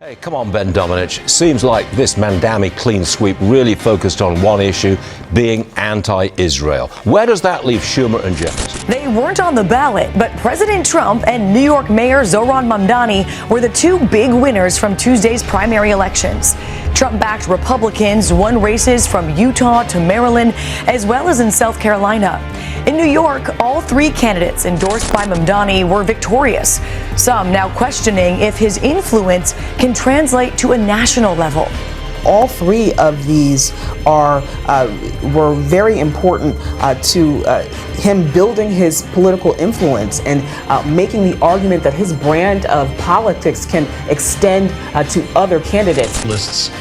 Hey, come on, Ben Domenech. Seems like this Mamdani clean sweep really focused on one issue, being anti-Israel. Where does that leave Schumer and Jefferson? They weren't on the ballot, but President Trump and New York Mayor Zohran Mamdani were the two big winners from Tuesday's primary elections. Trump-backed Republicans won races from Utah to Maryland, as well as in South Carolina. In New York, all three candidates endorsed by Mamdani were victorious. Some now questioning if his influence can translate to a national level. All three of these were very important to him building his political influence and making the argument that his brand of politics can extend to other candidates. Lists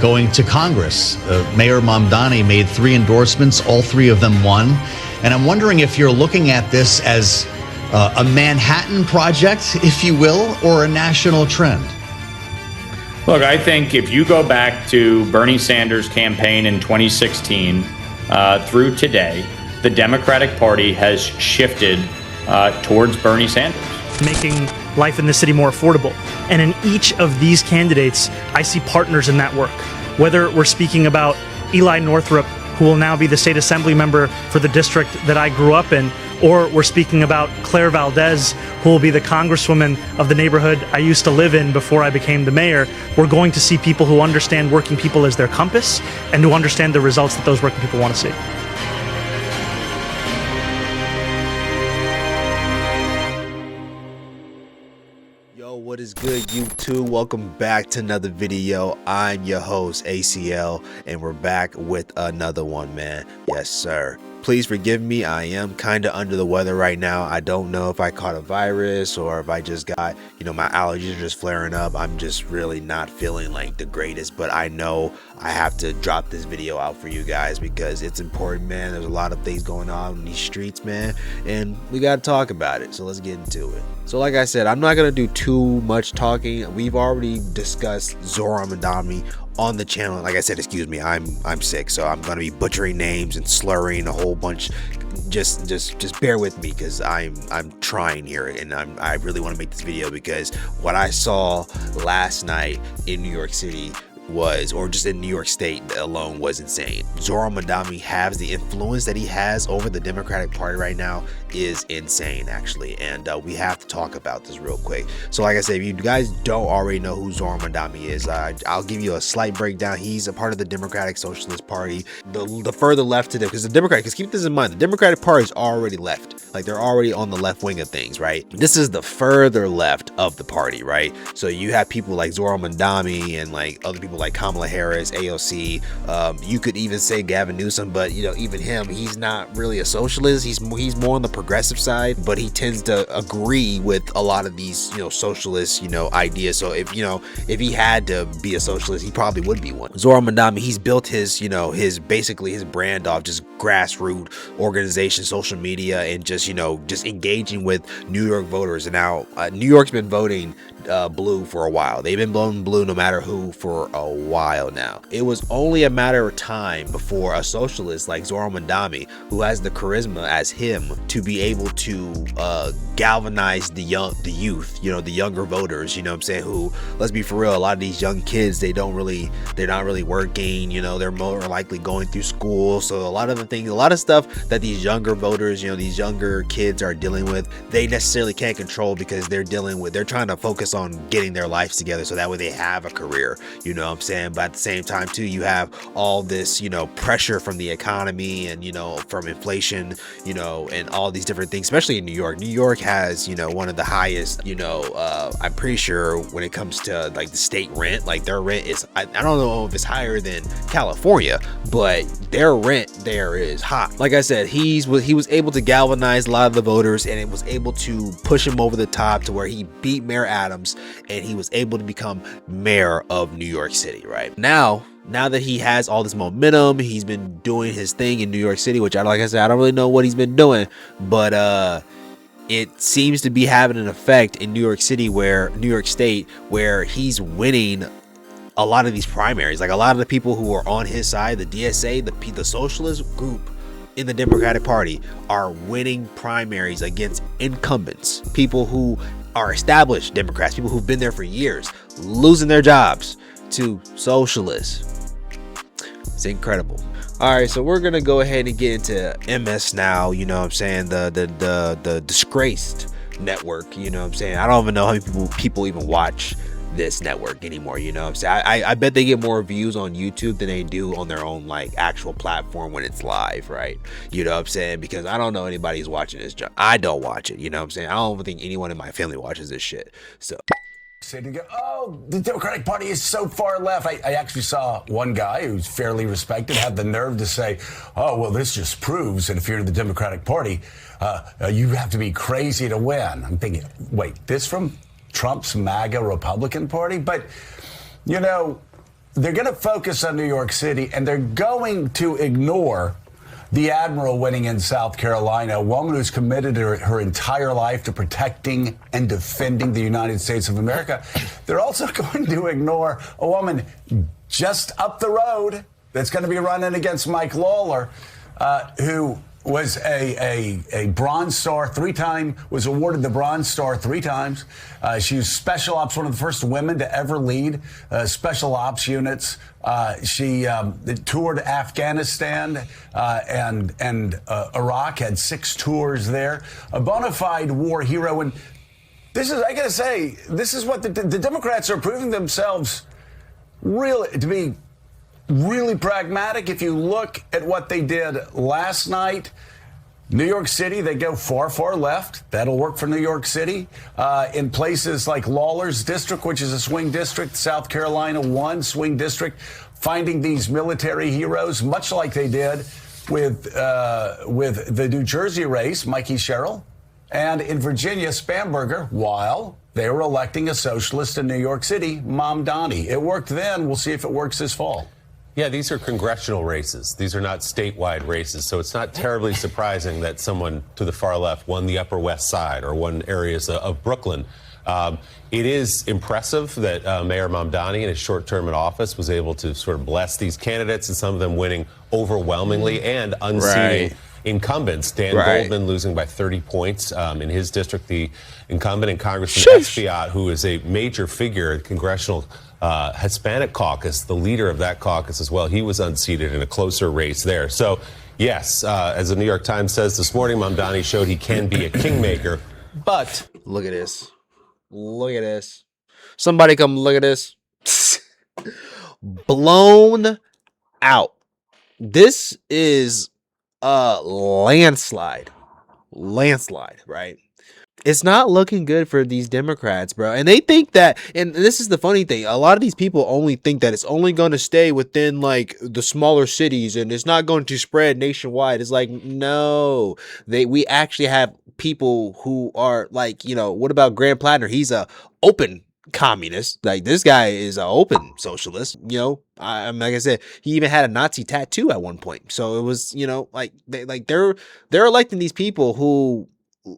going to Congress. Mayor Mamdani made 3 endorsements, all 3 of them won. And I'm wondering if you're looking at this as a Manhattan project, if you will, or a national trend. Look, I think if you go back to Bernie Sanders' campaign in 2016 through today, the Democratic Party has shifted towards Bernie Sanders. Making life in the city more affordable. And in each of these candidates, I see partners in that work. Whether we're speaking about Eli Northrup, who will now be the state assembly member for the district that I grew up in, or we're speaking about Claire Valdez, who will be the congresswoman of the neighborhood I used to live in before I became the mayor. We're going to see people who understand working people as their compass and who understand the results that those working people want to see. Yo, what is good, YouTube? Welcome back to another video. I'm your host, ACL, and we're back with another one, man. Yes, sir. Please forgive me. I am kind of under the weather right now. I don't know if I caught a virus or if I just got, my allergies are just flaring up. I'm just really not feeling like the greatest, but I know I have to drop this video out for you guys because it's important, man. There's a lot of things going on in these streets, man, and we got to talk about it. So let's get into it. So like I said, I'm not going to do too much talking. We've already discussed Zohran Mamdani on the channel. Like I said, excuse me, I'm sick, so I'm going to be butchering names and slurring a whole bunch. Just bear with me because I'm trying here, and I really want to make this video because what I saw last night in New York City or just in New York State alone was insane. Zohran Mamdani has the influence that he has over the Democratic Party right now is insane, actually, and we have to talk about this real quick. So like I said, if you guys don't already know who Zohran Mamdani is, I'll give you a slight breakdown. He's a part of the Democratic Socialist Party, the further left to them, because because keep this in mind, the Democratic Party is already left. Like, they're already on the left wing of things, right? This is the further left of the party, right? So you have people like Zohran Mamdani and like other people like Kamala Harris, AOC. You could even say Gavin Newsom, but even him, he's not really a socialist. He's more on the progressive side, but he tends to agree with a lot of these socialist ideas. So if he had to be a socialist, he probably would be one. Zohran Mamdani, he's built his basically his brand off just grassroots organization, social media, and just engaging with New York voters. And now New York's been voting blue for a while. They've been voting blue no matter who for a while now. It was only a matter of time before a socialist like Zohran Mamdani, who has the charisma as him, to be able to galvanize the youth, the younger voters, who, let's be for real, a lot of these young kids, they're not really working, they're more likely going through school. So a lot of stuff that these younger voters, these younger kids are dealing with, they necessarily can't control because they're trying to focus on getting their lives together so that way they have a career, but at the same time too, you have all this pressure from the economy and from inflation, and all these different things, especially in New York. New York has one of the highest, I'm pretty sure when it comes to like the state rent, like their rent is, I don't know if it's higher than California, but their rent there is high. Like I said, he was able to galvanize a lot of the voters, and it was able to push him over the top to where he beat Mayor Adams, and he was able to become mayor of New York City. Right now that he has all this momentum, he's been doing his thing in New York City, which like I said, I don't really know what he's been doing, but it seems to be having an effect in New York State, where he's winning a lot of these primaries. Like, a lot of the people who are on his side, the DSA, the socialist group in the Democratic Party, are winning primaries against incumbents, people who are established Democrats, people who've been there for years, losing their jobs to socialists. It's incredible. All right, so we're gonna go ahead and get into MS now. You know what I'm saying? The disgraced network. You know what I'm saying? I don't even know how many people even watch this network anymore. You know what I'm saying? I bet they get more views on YouTube than they do on their own like actual platform when it's live, right? You know what I'm saying? Because I don't know anybody who's watching this. I don't watch it. You know what I'm saying? I don't think anyone in my family watches this shit. So. Oh, the Democratic Party is so far left. I actually saw one guy who's fairly respected have the nerve to say, oh, well, this just proves that if you're in the Democratic Party, you have to be crazy to win. I'm thinking, wait, this from Trump's MAGA Republican Party? But, you know, they're going to focus on New York City, and they're going to ignore the admiral winning in South Carolina, a woman who's committed her entire life to protecting and defending the United States of America. They're also going to ignore a woman just up the road that's going to be running against Mike Lawler, who was a Bronze Star was awarded the Bronze Star 3 times. She was Special Ops, one of the first women to ever lead Special Ops units. She toured Afghanistan and Iraq, had 6 tours there. A bona fide war hero. And this is, I gotta say, this is what the Democrats are proving themselves really to be really pragmatic. If you look at what they did last night, New York City, they go far, far left. That'll work for New York City. In places like Lawler's district, which is a swing district, South Carolina 1 swing district, finding these military heroes, much like they did with the New Jersey race, Mikey Sherrill, and in Virginia, Spamberger, while they were electing a socialist in New York City, Mamdani. It worked then. We'll see if it works this fall. Yeah, these are congressional races. These are not statewide races. So it's not terribly surprising that someone to the far left won the Upper West Side or won areas of Brooklyn. It is impressive that Mayor Mamdani, in his short term in office, was able to sort of bless these candidates, and some of them winning overwhelmingly and unseating incumbents. Dan Goldman losing by 30 points in his district. The incumbent and Congressman Expiat, who is a major figure in congressional Hispanic caucus, the leader of that caucus as well. He was unseated in a closer race there. So, yes, as the New York Times says this morning, Mamdani showed he can be a kingmaker, but... Look at this. Look at this. Somebody come look at this. Blown out. This is a landslide. Landslide, right? It's not looking good for these Democrats, bro. And they think that, and this is the funny thing, a lot of these people only think that it's only going to stay within like the smaller cities and it's not going to spread nationwide. It's like, no, we actually have people who are like, you know, what about Graham Plattner? He's a open communist. Like, this guy is an open socialist. You know, like I said, he even had a Nazi tattoo at one point. So it was, you know, like they're electing these people who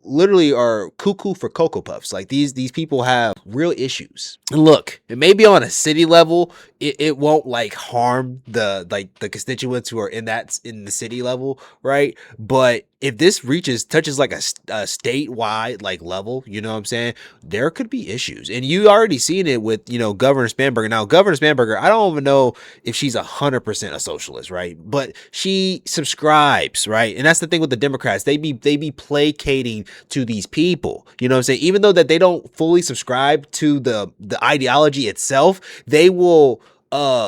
literally are cuckoo for Cocoa Puffs. Like, these people have real issues. And look, it may be on a city level, it won't like harm the constituents who are in the city level, right? But if this touches like a statewide like level, you know what I'm saying, there could be issues. And you already seen it with, you know, Governor Spamberger. Now, Governor Spamberger, I don't even know if she's 100% a socialist, right? But she subscribes, right? And that's the thing with the Democrats. They be placating to these people. You know what I'm saying? Even though that they don't fully subscribe to the ideology itself, they will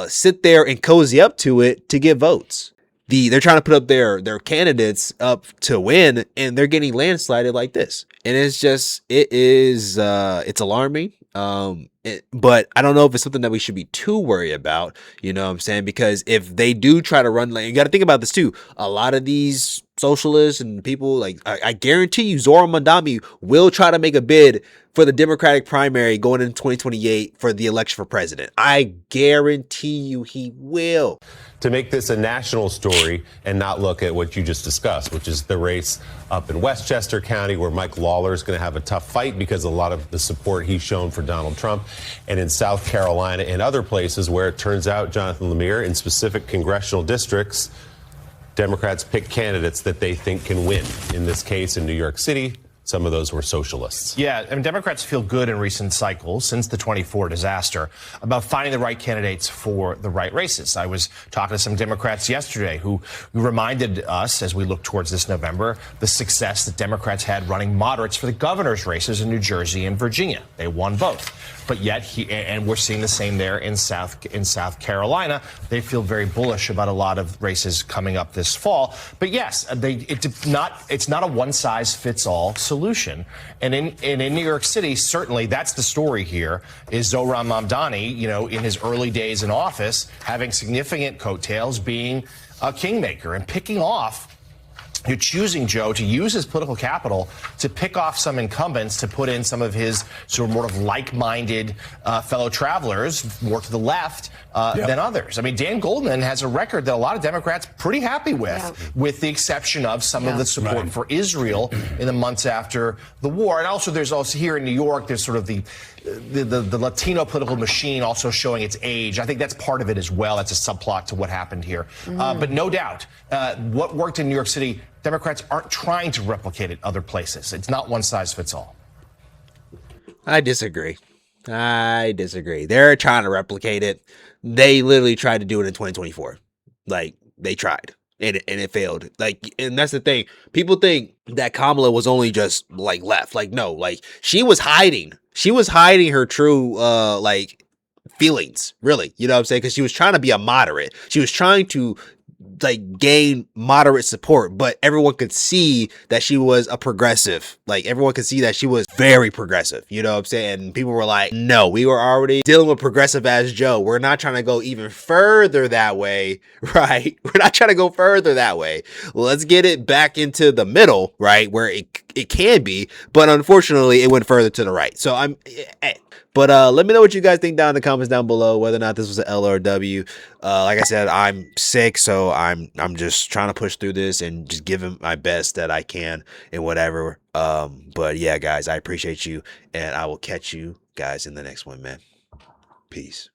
sit there and cozy up to it to get votes. They're trying to put up their candidates up to win, and they're getting landslided like this. And it's alarming. But I don't know if it's something that we should be too worried about, you know what I'm saying? Because if they do try to run, like, you got to think about this too. A lot of these socialists and people, like, I guarantee you, Zohran Mamdani will try to make a bid for the Democratic primary going into 2028 for the election for president. I guarantee you he will. To make this a national story and not look at what you just discussed, which is the race up in Westchester County, where Mike Lawler is going to have a tough fight because a lot of the support he's shown for Donald Trump, and in South Carolina and other places where it turns out, Jonathan Lemire, in specific congressional districts, Democrats pick candidates that they think can win. In this case, in New York City, some of those were socialists. Yeah, I mean, Democrats feel good in recent cycles since the 24 disaster about finding the right candidates for the right races. I was talking to some Democrats yesterday who reminded us, as we look towards this November, the success that Democrats had running moderates for the governor's races in New Jersey and Virginia. They won both. But yet, and we're seeing the same there in South Carolina. They feel very bullish about a lot of races coming up this fall. But yes, it's not a one-size-fits-all solution. And in New York City, certainly that's the story here, is Zohran Mamdani, in his early days in office, having significant coattails, being a kingmaker and picking off. You're choosing, Joe, to use his political capital to pick off some incumbents to put in some of his sort of more of like-minded fellow travelers, more to the left than others. I mean, Dan Goldman has a record that a lot of Democrats pretty happy with the exception of some of the support for Israel in the months after the war. And also, there's also here in New York, there's sort of the Latino political machine also showing its age. I think that's part of it as well. That's a subplot to what happened here. But no doubt, what worked in New York City, Democrats aren't trying to replicate it other places. It's not one size fits all. I disagree. They're trying to replicate it. They literally tried to do it in 2024. Like, they tried. And it failed. Like, and that's the thing. People think that Kamala was only just like left. Like, no, like she was hiding. She was hiding her true feelings, really. You know what I'm saying? Because she was trying to be a moderate. She was trying to like gain moderate support, but everyone could see that she was a progressive. Like, everyone could see that she was very progressive. You know what I'm saying? And people were like, no, we were already dealing with progressive as Joe. We're not trying to go even further that way, right? We're not trying to go further that way. Let's get it back into the middle, right? Where it can be, but unfortunately it went further to the right. So But let me know what you guys think down in the comments down below, whether or not this was an L or a W. Like I said, I'm sick, so I'm just trying to push through this and just give it my best that I can and whatever. But yeah, guys, I appreciate you, and I will catch you guys in the next one, man. Peace.